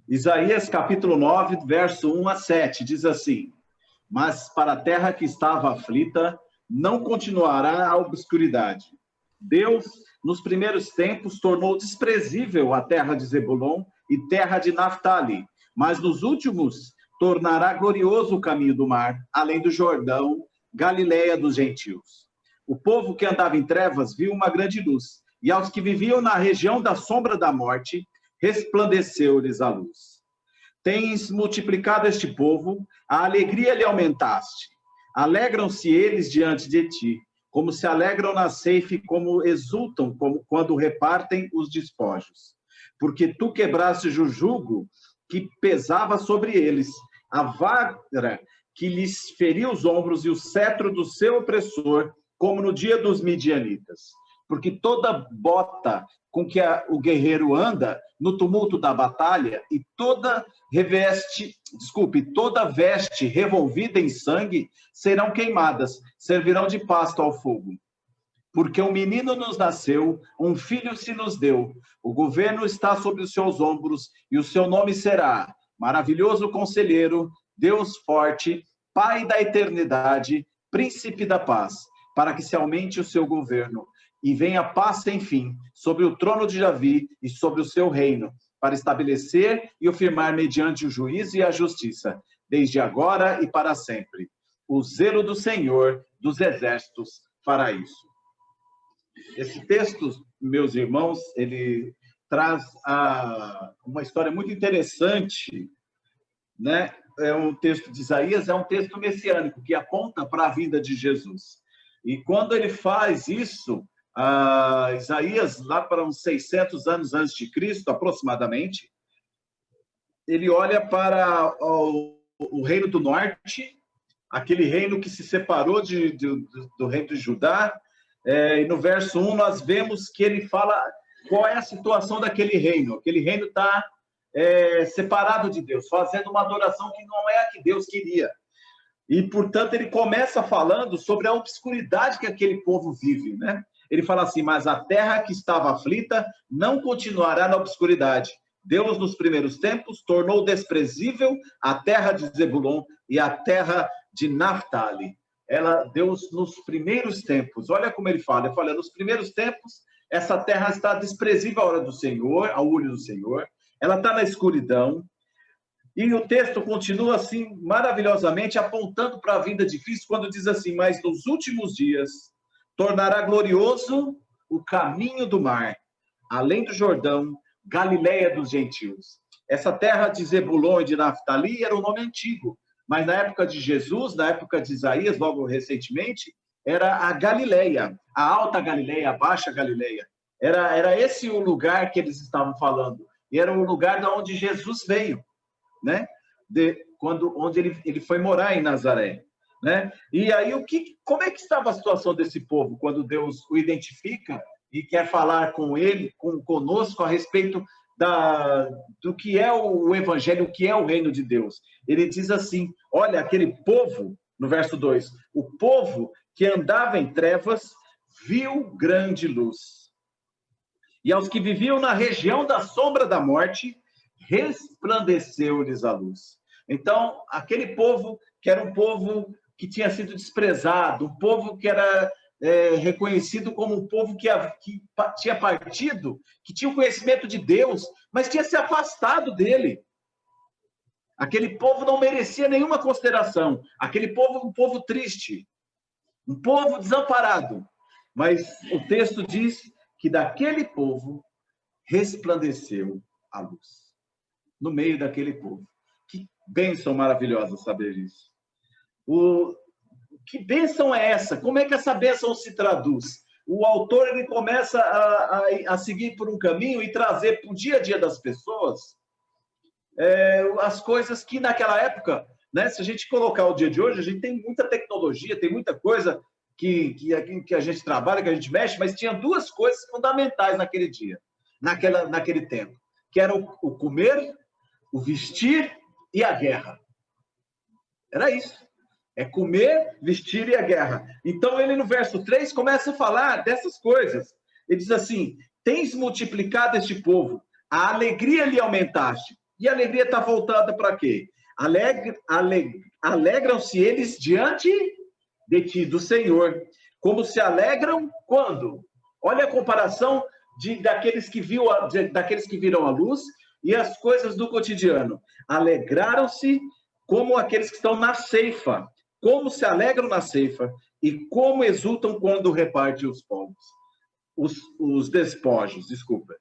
Isaías capítulo 9, verso 1 a 7, diz assim: Mas para a terra que estava aflita, não continuará a obscuridade. Deus, nos primeiros tempos, tornou desprezível a terra de Zebulon e terra de Naftali, mas nos últimos tornará glorioso o caminho do mar, além do Jordão, Galileia dos gentios. O povo que andava em trevas viu uma grande luz, e aos que viviam na região da sombra da morte, resplandeceu-lhes a luz. Tens multiplicado este povo, a alegria lhe aumentaste. Alegram-se eles diante de ti, como se alegram na ceifa, como exultam quando repartem os despojos. Porque tu quebraste o jugo que pesava sobre eles, a vara que lhes feria os ombros e o cetro do seu opressor, como no dia dos midianitas. Porque toda bota com que o guerreiro anda no tumulto da batalha e toda veste revolvida em sangue serão queimadas, servirão de pasto ao fogo. Porque um menino nos nasceu, um filho se nos deu, o governo está sobre os seus ombros e o seu nome será Maravilhoso Conselheiro, Deus Forte, Pai da Eternidade, Príncipe da Paz, para que se aumente o seu governo e venha paz sem fim sobre o trono de Davi e sobre o seu reino, para estabelecer e o firmar mediante o juízo e a justiça, desde agora e para sempre. O zelo do Senhor dos exércitos fará isso. Esse texto, meus irmãos, ele traz uma história muito interessante, né? É um texto de Isaías, é um texto messiânico, que aponta para a vinda de Jesus. E quando ele faz isso, Isaías, lá para uns 600 anos antes de Cristo, aproximadamente, ele olha para o reino do norte, aquele reino que se separou do reino de Judá, e no verso 1 nós vemos que ele fala qual é a situação daquele reino. Aquele reino está separado de Deus, fazendo uma adoração que não é a que Deus queria. E, portanto, ele começa falando sobre a obscuridade que aquele povo vive, né? Ele fala assim: mas a terra que estava aflita não continuará na obscuridade. Deus, nos primeiros tempos, tornou desprezível a terra de Zebulon e a terra de Naftali. Deus, nos primeiros tempos, olha como ele fala, nos primeiros tempos, essa terra está desprezível à hora do Senhor, ao olho do Senhor, ela está na escuridão, e o texto continua assim, maravilhosamente, apontando para a vinda de Cristo, quando diz assim: mas nos últimos dias tornará glorioso o caminho do mar, além do Jordão, Galileia dos gentios. Essa terra de Zebulon e de Naftali era um nome antigo, mas na época de Jesus, na época de Isaías, logo recentemente, era a Galileia, a Alta Galileia, a Baixa Galileia. Era esse o lugar que eles estavam falando. E era o lugar de onde Jesus veio, né? Onde ele foi morar em Nazaré, né? E aí, como é que estava a situação desse povo quando Deus o identifica e quer falar com ele, conosco, a respeito do que é o Evangelho, o que é o reino de Deus? Ele diz assim: olha, aquele povo, no verso 2, o povo que andava em trevas viu grande luz. E aos que viviam na região da sombra da morte, resplandeceu-lhes a luz. Então, aquele povo que era um povo que tinha sido desprezado, um povo que era reconhecido como um povo que tinha partido, que tinha o conhecimento de Deus, mas tinha se afastado dele. Aquele povo não merecia nenhuma consideração. Aquele povo, um povo triste, um povo desamparado. Mas o texto diz que daquele povo resplandeceu a luz. No meio daquele povo. Que bênção maravilhosa saber isso. Que bênção é essa? Como é que essa bênção se traduz? O autor ele começa a seguir por um caminho e trazer para o dia a dia das pessoas as coisas que naquela época, né, se a gente colocar o dia de hoje, a gente tem muita tecnologia, tem muita coisa que a gente trabalha, que a gente mexe, mas tinha duas coisas fundamentais naquele dia, naquele tempo, que eram o comer, o vestir e a guerra. Era isso. É comer, vestir e a guerra. Então, ele no verso 3 começa a falar dessas coisas. Ele diz assim: tens multiplicado este povo, a alegria lhe aumentaste. E a alegria está voltada para quê? Alegram-se eles diante de ti, do Senhor. Como se alegram quando? Olha a comparação daqueles que viram a luz e as coisas do cotidiano. Alegraram-se como aqueles que estão na ceifa. Como se alegram na ceifa e como exultam quando repartem os povos. Os despojos, desculpa.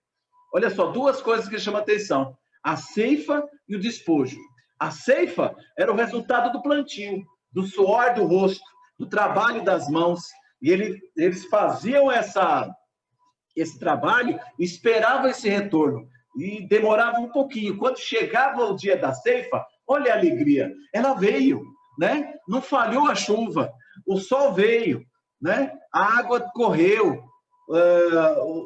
Olha só, duas coisas que chamam a atenção. A ceifa e o despojo. A ceifa era o resultado do plantio, do suor do rosto, do trabalho das mãos. E eles faziam esse trabalho, esperavam esse retorno. E demorava um pouquinho. Quando chegava o dia da ceifa, olha a alegria. Ela veio, né? Não falhou a chuva. O sol veio, né? A água correu.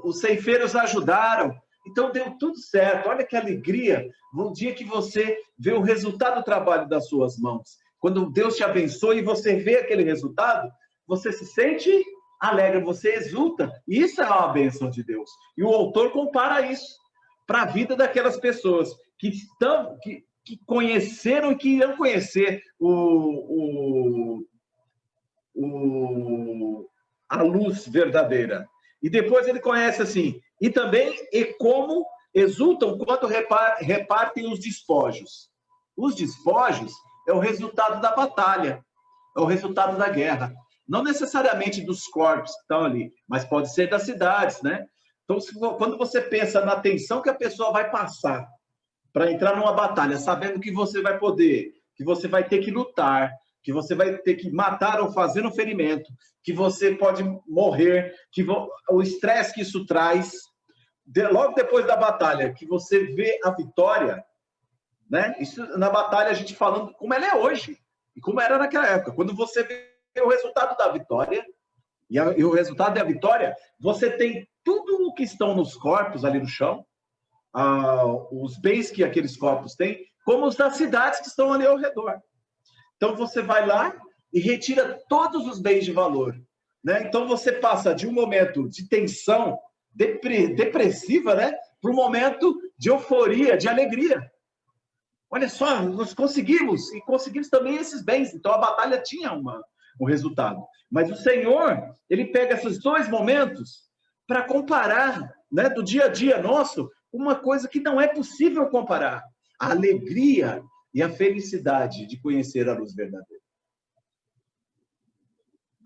Os ceifeiros ajudaram. Então, deu tudo certo. Olha que alegria no dia que você vê o resultado do trabalho das suas mãos. Quando Deus te abençoa e você vê aquele resultado, você se sente alegre, você exulta. Isso é uma bênção de Deus. E o autor compara isso para a vida daquelas pessoas que conheceram e que irão conhecer a luz verdadeira. E depois ele conhece assim, e também como exultam quando repartem os despojos. Os despojos é o resultado da batalha, é o resultado da guerra. Não necessariamente dos corpos que estão ali, mas pode ser das cidades, né? Então, quando você pensa na tensão que a pessoa vai passar para entrar numa batalha, sabendo que você vai poder, que você vai ter que lutar, que você vai ter que matar ou fazer um ferimento, que você pode morrer, o estresse que isso traz, logo depois da batalha, que você vê a vitória, né? Isso na batalha a gente falando como ela é hoje e como era naquela época. Quando você vê o resultado da vitória e o resultado da vitória, você tem tudo o que estão nos corpos ali no chão, os bens que aqueles corpos têm, como os das cidades que estão ali ao redor. Então, você vai lá e retira todos os bens de valor, né? Então, você passa de um momento de tensão depressiva, né, para um momento de euforia, de alegria. Olha só, nós conseguimos, e conseguimos também esses bens. Então, a batalha tinha um resultado. Mas o Senhor, ele pega esses dois momentos para comparar, né, do dia a dia nosso, uma coisa que não é possível comparar. A alegria e a felicidade de conhecer a luz verdadeira.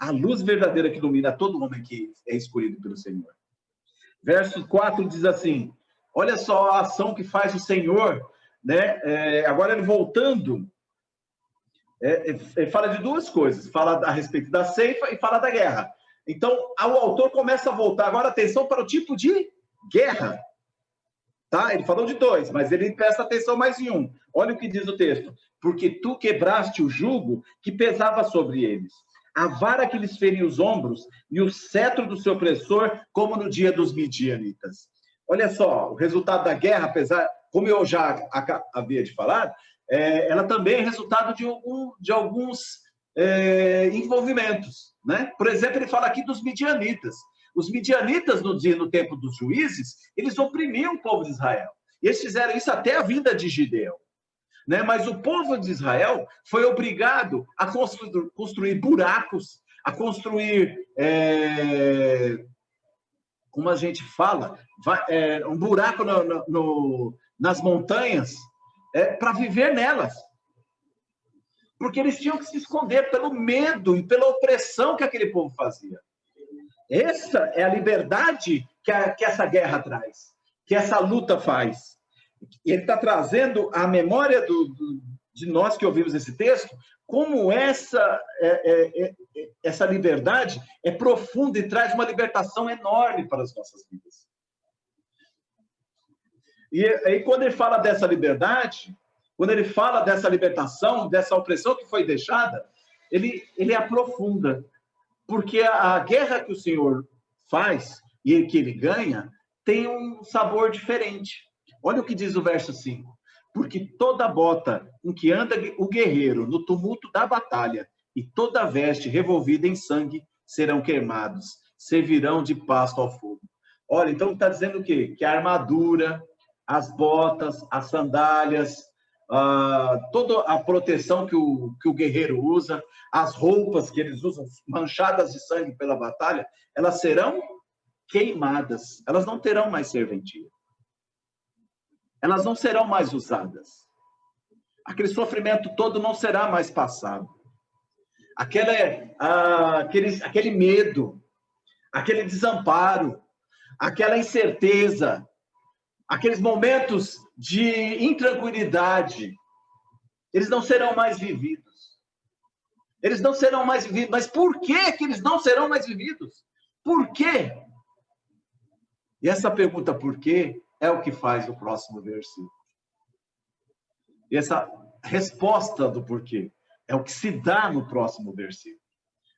A luz verdadeira que ilumina todo homem que é escolhido pelo Senhor. Verso 4 diz assim, olha só a ação que faz o Senhor, né? Agora ele voltando, ele fala de duas coisas, fala a respeito da ceifa e fala da guerra. Então, o autor começa a voltar agora atenção para o tipo de guerra. Tá? Ele falou de dois, mas ele presta atenção mais em um. Olha o que diz o texto. Porque tu quebraste o jugo que pesava sobre eles, a vara que lhes feria os ombros e o cetro do seu opressor, como no dia dos midianitas. Olha só, o resultado da guerra, apesar, como eu já havia de falar, ela também é resultado de alguns envolvimentos, né? Por exemplo, ele fala aqui dos midianitas. Os midianitas, no tempo dos juízes, eles oprimiam o povo de Israel. E eles fizeram isso até a vinda de Gideão, né? Mas o povo de Israel foi obrigado a construir buracos, a construir, como a gente fala, um buraco nas montanhas para viver nelas. Porque eles tinham que se esconder pelo medo e pela opressão que aquele povo fazia. Essa é a liberdade que essa guerra traz, que essa luta faz. Ele está trazendo a memória de nós que ouvimos esse texto, como essa liberdade é profunda e traz uma libertação enorme para as nossas vidas. E aí, quando ele fala dessa liberdade, quando ele fala dessa libertação, dessa opressão que foi deixada, ele aprofunda. Porque a guerra que o Senhor faz e que ele ganha tem um sabor diferente. Olha o que diz o verso 5. Porque toda bota em que anda o guerreiro no tumulto da batalha e toda veste revolvida em sangue serão queimados, servirão de pasto ao fogo. Olha, então está dizendo o quê? Que a armadura, as botas, as sandálias, toda a proteção que o guerreiro usa, as roupas que eles usam, manchadas de sangue pela batalha, elas serão queimadas, elas não terão mais serventia. Elas não serão mais usadas. Aquele sofrimento todo não será mais passado. Aquele medo, aquele desamparo, aquela incerteza, aqueles momentos de intranquilidade, eles não serão mais vividos. Eles não serão mais vividos. Mas por que que eles não serão mais vividos? Por quê? E essa pergunta por quê é o que faz o próximo versículo. E essa resposta do porquê é o que se dá no próximo versículo.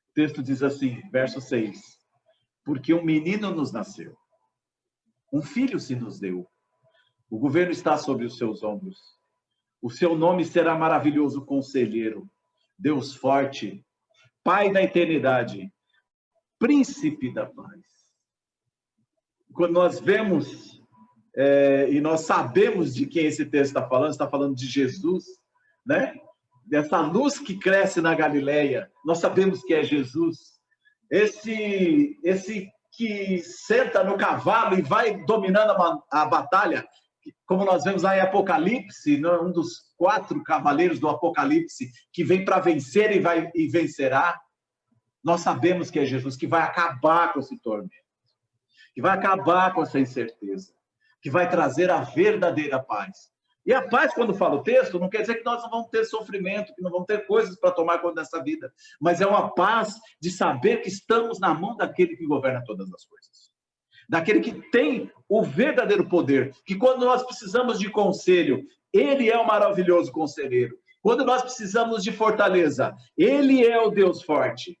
O texto diz assim, verso 6. Porque um menino nos nasceu, um filho se nos deu. O governo está sobre os seus ombros. O seu nome será maravilhoso conselheiro, Deus forte, Pai da eternidade, príncipe da paz. Quando nós vemos e nós sabemos de quem esse texto está falando de Jesus, né? Dessa luz que cresce na Galileia, nós sabemos que é Jesus. Esse que senta no cavalo e vai dominando a batalha, como nós vemos lá em Apocalipse, um dos 4 cavaleiros do Apocalipse, que vem para vencer e vencerá. Nós sabemos que é Jesus, que vai acabar com esse tormento, que vai acabar com essa incerteza, que vai trazer a verdadeira paz. E a paz, quando fala o texto, não quer dizer que nós não vamos ter sofrimento, que não vamos ter coisas para tomar conta dessa vida, mas é uma paz de saber que estamos na mão daquele que governa todas as coisas. Daquele que tem o verdadeiro poder, que quando nós precisamos de conselho, ele é o maravilhoso conselheiro. Quando nós precisamos de fortaleza, ele é o Deus forte.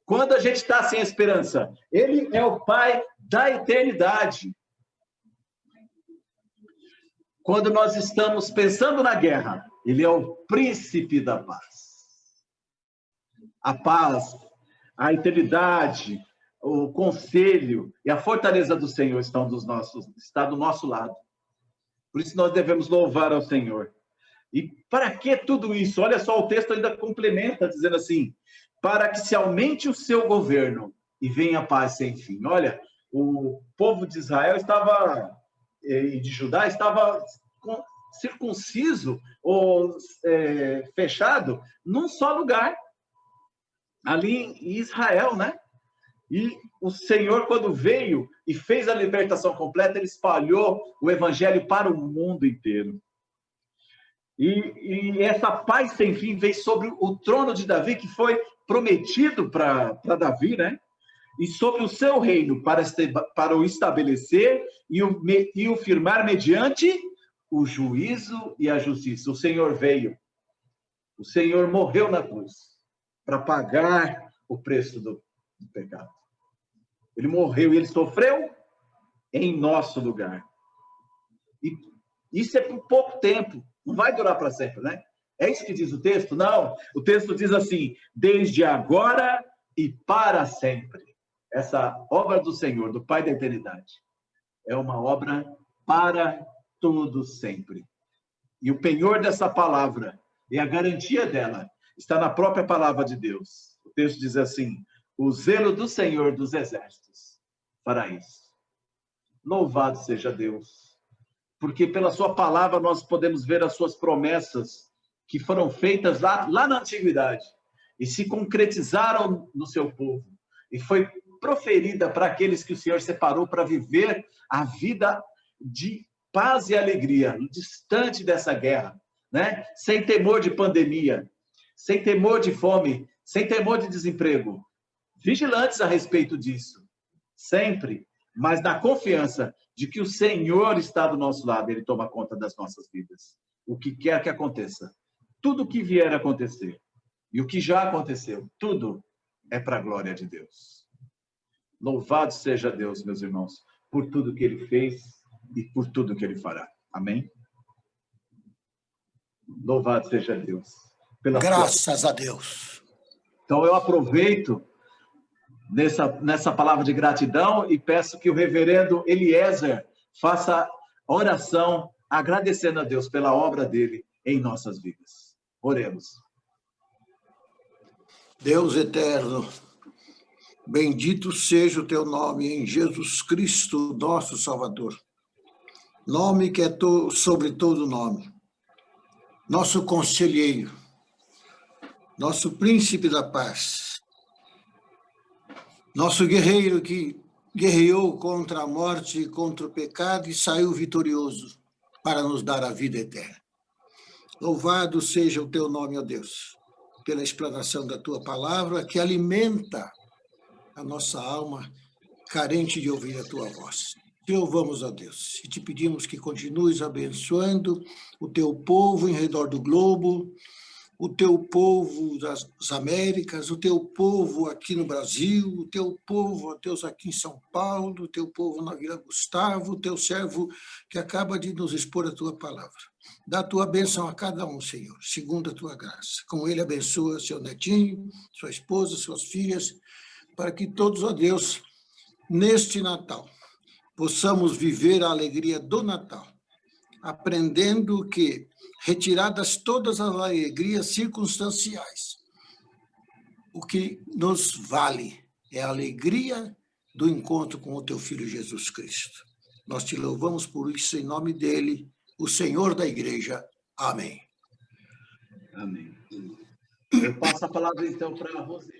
Quando a gente está sem esperança, ele é o Pai da eternidade. Quando nós estamos pensando na guerra, ele é o príncipe da paz. A paz, a eternidade, o conselho e a fortaleza do Senhor está do nosso lado. Por isso nós devemos louvar ao Senhor. E para que tudo isso? Olha só, o texto ainda complementa, dizendo assim, para que se aumente o seu governo e venha a paz sem fim. Olha, o povo de Israel e de Judá estava circunciso ou fechado num só lugar, ali em Israel, né? E o Senhor, quando veio e fez a libertação completa, ele espalhou o evangelho para o mundo inteiro. E essa paz sem fim veio sobre o trono de Davi, que foi prometido para Davi, né? E sobre o seu reino, para o estabelecer e o firmar mediante o juízo e a justiça. O Senhor veio. O Senhor morreu na cruz para pagar o preço do pecado. Ele morreu e ele sofreu em nosso lugar. E isso é por pouco tempo. Não vai durar para sempre, né? É isso que diz o texto? Não. O texto diz assim, desde agora e para sempre. Essa obra do Senhor, do Pai da eternidade, é uma obra para todo sempre. E o penhor dessa palavra e a garantia dela está na própria palavra de Deus. O texto diz assim, o zelo do Senhor dos exércitos fará isso. Louvado seja Deus, porque pela sua palavra nós podemos ver as suas promessas que foram feitas lá na antiguidade e se concretizaram no seu povo e foi proferida para aqueles que o Senhor separou para viver a vida de paz e alegria, distante dessa guerra, né? Sem temor de pandemia, sem temor de fome, sem temor de desemprego. Vigilantes a respeito disso, sempre, mas na confiança de que o Senhor está do nosso lado, Ele toma conta das nossas vidas. O que quer que aconteça, tudo o que vier a acontecer, e o que já aconteceu, tudo é para a glória de Deus. Louvado seja Deus, meus irmãos, por tudo que Ele fez e por tudo que Ele fará. Amém? Louvado seja Deus. Graças a Deus. Então eu aproveito nessa palavra de gratidão e peço que o reverendo Eliezer faça oração, agradecendo a Deus pela obra dele em nossas vidas. Oremos. Deus eterno, bendito seja o teu nome em Jesus Cristo, nosso Salvador. Nome que é sobre todo nome. Nosso conselheiro, nosso príncipe da paz, nosso guerreiro que guerreou contra a morte e contra o pecado e saiu vitorioso para nos dar a vida eterna. Louvado seja o teu nome, ó Deus, pela explanação da tua palavra que alimenta a nossa alma carente de ouvir a tua voz. Te louvamos, ó Deus, e te pedimos que continues abençoando o teu povo em redor do globo, o teu povo das Américas, o teu povo aqui no Brasil, o teu povo, ó Deus, aqui em São Paulo, o teu povo na Vila Gustavo, o teu servo que acaba de nos expor a tua palavra. Dá a tua bênção a cada um, Senhor, segundo a tua graça. Com ele abençoa seu netinho, sua esposa, suas filhas, para que todos, ó Deus, neste Natal, possamos viver a alegria do Natal, aprendendo que, retiradas todas as alegrias circunstanciais, o que nos vale é a alegria do encontro com o teu Filho Jesus Cristo. Nós te louvamos por isso, em nome dele, o Senhor da Igreja. Amém. Amém. Eu passo a palavra, então, para a Roseli.